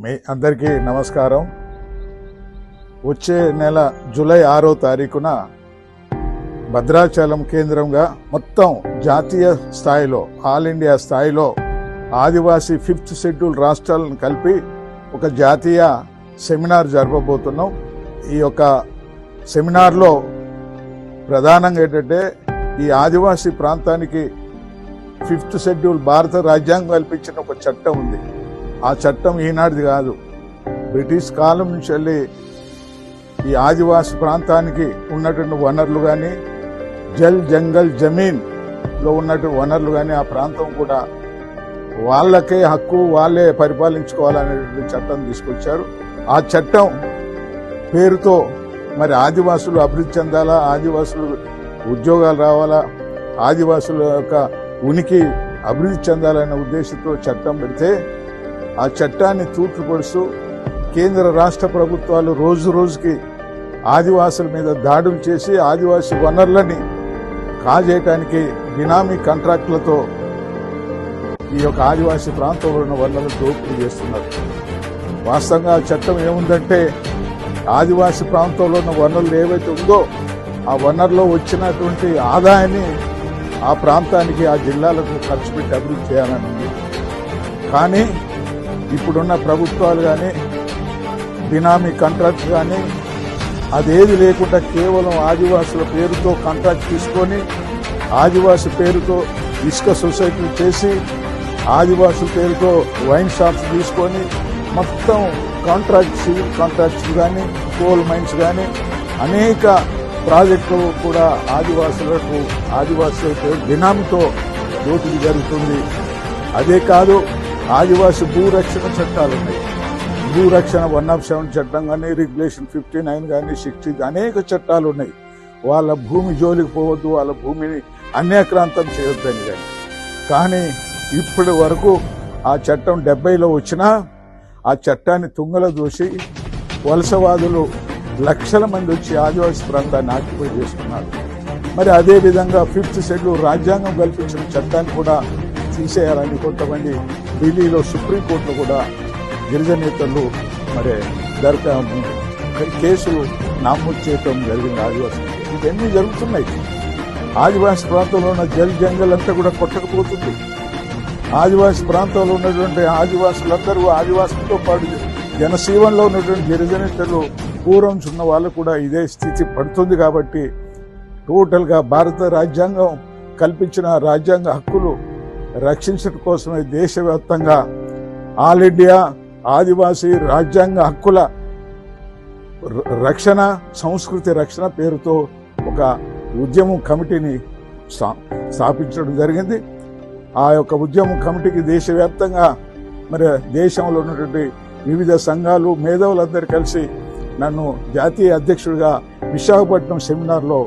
మీ అందరికీ నమస్కారం. వచ్చే నెల జూలై 6వ తారీఖున భద్రాచలం కేంద్రంగా మొత్తం జాతీయ స్థాయిలో ఆల్ ఇండియా స్థాయిలో ఆదివాసీ 5th షెడ్యూల్ రాష్ట్రాలను కలిపి ఒక జాతీయ సెమినార్ జరపబోతున్నాం. ఈ యొక్క సెమినార్లో ప్రధానంగా ఏంటంటే ఈ ఆదివాసీ ప్రాంతానికి 5th షెడ్యూల్ భారత రాజ్యాంగం కల్పించిన ఒక చట్టం ఉంది. ఆ చట్టం ఈనాటిది కాదు, బ్రిటిష్ కాలం నుంచి వెళ్ళి ఈ ఆదివాసీ ప్రాంతానికి ఉన్నటువంటి వనరులు కానీ జల్ జంగల్ జమీన్లో ఉన్నటువంటి వనరులు కానీ ఆ ప్రాంతం కూడా వాళ్ళకే హక్కు, వాళ్ళే పరిపాలించుకోవాలనేటువంటి చట్టం తీసుకొచ్చారు. ఆ చట్టం పేరుతో మరి ఆదివాసులు అభివృద్ధి చెందాలా, ఆదివాసులు ఉద్యోగాలు రావాలా, ఆదివాసుల యొక్క ఉనికి అభివృద్ధి చెందాలనే ఉద్దేశంతో చట్టం పెడితే ఆ చట్టాన్ని తూట్లు పొడుస్తూ కేంద్ర రాష్ట్ర ప్రభుత్వాలు రోజు రోజుకి ఆదివాసుల మీద దాడులు చేసి ఆదివాసీ వనరులని కాజేయటానికి బినామీ కాంట్రాక్టులతో ఈ యొక్క ఆదివాసీ ప్రాంతంలో ఉన్న వనరులను దోపిడీ చేస్తున్నారు. వాస్తవంగా ఆ చట్టం ఏముందంటే ఆదివాసీ ప్రాంతంలో ఉన్న వనరులు ఏవైతే ఉందో ఆ వనరులో వచ్చినటువంటి ఆదాయాన్ని ఆ ప్రాంతానికి, ఆ జిల్లాలకు ఖర్చు పెట్టి అభివృద్ధి చేయాలని ఉంది. కానీ ఇప్పుడున్న ప్రభుత్వాలు కానీ బినామీ కాంట్రాక్ట్ కానీ అదేది లేకుండా కేవలం ఆదివాసుల పేరుతో కాంట్రాక్ట్ తీసుకొని ఆదివాసి పేరుతో ఇసుక సొసైటీలు చేసి ఆదివాసుల పేరుతో వైన్ షాప్స్ తీసుకొని మొత్తం కాంట్రాక్ట్, సివిల్ కాంట్రాక్ట్స్ కానీ కోల్ మైన్స్ కానీ అనేక ప్రాజెక్టులు కూడా ఆదివాసుల బినామీతో దోపిడీ జరుగుతుంది. అదే కాదు, ఆదివాసీ భూరక్షణ చట్టాలు ఉన్నాయి. భూరక్షణ 107 చట్టం కానీ, రెగ్యులేషన్ 59 కానీ, 60 అనేక చట్టాలు ఉన్నాయి. వాళ్ళ భూమి జోలికి పోవద్దు, వాళ్ళ భూమిని అన్యాక్రాంతం చేయొద్దని. కానీ ఇప్పటి వరకు ఆ చట్టం 70లో వచ్చినా ఆ చట్టాన్ని తుంగలో దూసి వలసవాదులు లక్షల మంది వచ్చి ఆదివాసీ ప్రాంతాన్ని ఆక్యుపై చేస్తున్నారు. మరి అదేవిధంగా 5th షెడ్యూల్ రాజ్యాంగం కల్పించిన చట్టాన్ని కూడా తీసేయాలని కొంతమంది ఢిల్లీలో సుప్రీంకోర్టులో కూడా గిరిజనేతలు మరి కేసులు నమోదు చేయటం జరిగింది. ఆదివాసీ ఇవన్నీ జరుగుతున్నాయి. ఆదివాసీ ప్రాంతంలో ఉన్న జల్ జంగల్ అంతా కూడా కొట్టకపోతుంది. ఆదివాసీ ప్రాంతంలో ఉన్నటువంటి ఆదివాసులందరూ ఆదివాసులతో పాటు జనసీవనలో ఉన్నటువంటి గిరిజనేతలు పూర్వం ఉన్న వాళ్ళు కూడా ఇదే స్థితి పడుతుంది. కాబట్టి టోటల్గా భారత రాజ్యాంగం కల్పించిన రాజ్యాంగ హక్కులు రక్షించడం కోసమే దేశవ్యాప్తంగా ఆల్ ఇండియా ఆదివాసీ రాజ్యాంగ హక్కుల రక్షణ, సంస్కృతి రక్షణ పేరుతో ఒక ఉద్యమం కమిటీని స్థాపించడం జరిగింది. ఆ యొక్క ఉద్యమం కమిటీకి దేశవ్యాప్తంగా మరి దేశంలో ఉన్నటువంటి వివిధ సంఘాలు, మేధావులందరూ కలిసి నన్ను జాతీయ అధ్యక్షుడిగా విశాఖపట్నం సెమినార్లో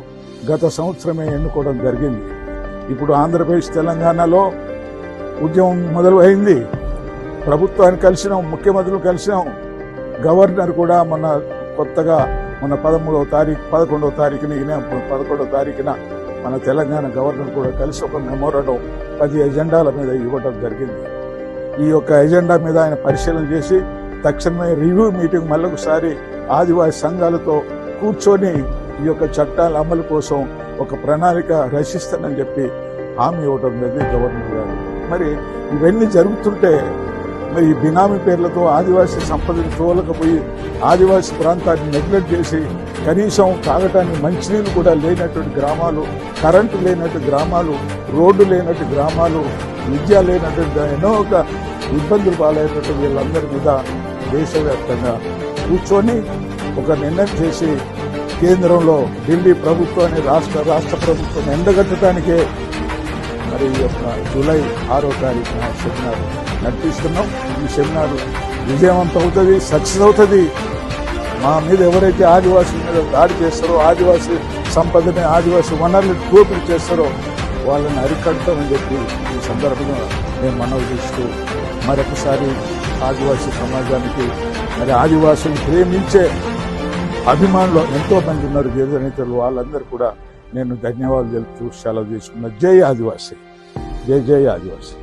గత సంవత్సరమే ఎన్నుకోవడం జరిగింది. ఇప్పుడు ఆంధ్రప్రదేశ్, తెలంగాణలో ఉద్యమం మొదలు అయింది. ప్రభుత్వాన్ని కలిసినాం, ముఖ్యమంత్రులు కలిసినాం, గవర్నర్ కూడా కొత్తగా 11వ తారీఖున మన తెలంగాణ గవర్నర్ కూడా కలిసి ఒక మెమోరాండం 10 ఎజెండాల మీద ఇవ్వడం జరిగింది. ఈ యొక్క ఎజెండా మీద ఆయన పరిశీలన చేసి తక్షణమే రివ్యూ మీటింగ్ మళ్ళొకసారి ఆదివాసీ సంఘాలతో కూర్చొని ఈ యొక్క చట్టాల అమలు కోసం ఒక ప్రణాళిక రచిస్తానని చెప్పి హామీ ఇవ్వడం జరిగింది గవర్నర్ గారు. మరి ఇవన్నీ జరుగుతుంటే మరి ఈ బినామీ పేర్లతో ఆదివాసీ సంపదను తోలకపోయి ఆదివాసీ ప్రాంతాన్ని నెగ్లెక్ట్ చేసి కనీసం తాగటానికి మంచినీళ్ళు కూడా లేనటువంటి గ్రామాలు, కరెంటు లేనట్టు గ్రామాలు, రోడ్డు లేనట్టు గ్రామాలు, విద్య లేనటువంటి ఎన్నో ఇబ్బందులు పాలైనట్టు వీళ్ళందరి మీద దేశవ్యాప్తంగా కూర్చొని ఒక నిర్ణయం చేసి కేంద్రంలో ఢిల్లీ ప్రభుత్వాన్ని రాష్ట్ర ప్రభుత్వం ఎండగట్టడానికే మరి ఈ యొక్క జూలై 6వ తారీఖున సెమినార్ నడిపిస్తున్నాం. ఈ సెమినార్ విజయవంతం అవుతుంది, సక్సెస్ అవుతుంది. మా మీద ఎవరైతే ఆదివాసుల మీద దాడి చేస్తారో, ఆదివాసీ సంపదని, ఆదివాసీ వనరులు దోపిడీ చేస్తారో వాళ్ళని అరికడతామని చెప్పి ఈ సందర్భంగా నేను మనవి చేస్తూ మరొకసారి ఆదివాసీ సమాజానికి, మరి ఆదివాసులు ప్రేమించే అభిమానులు ఎంతో మంది ఉన్నారు గిరిజనేతలు, వాళ్ళందరూ కూడా నేను ధన్యవాదాలు తెలుపుతూ సెలవు తీసుకున్నా. జై ఆదివాసీ, జై జై ఆదివాసీ.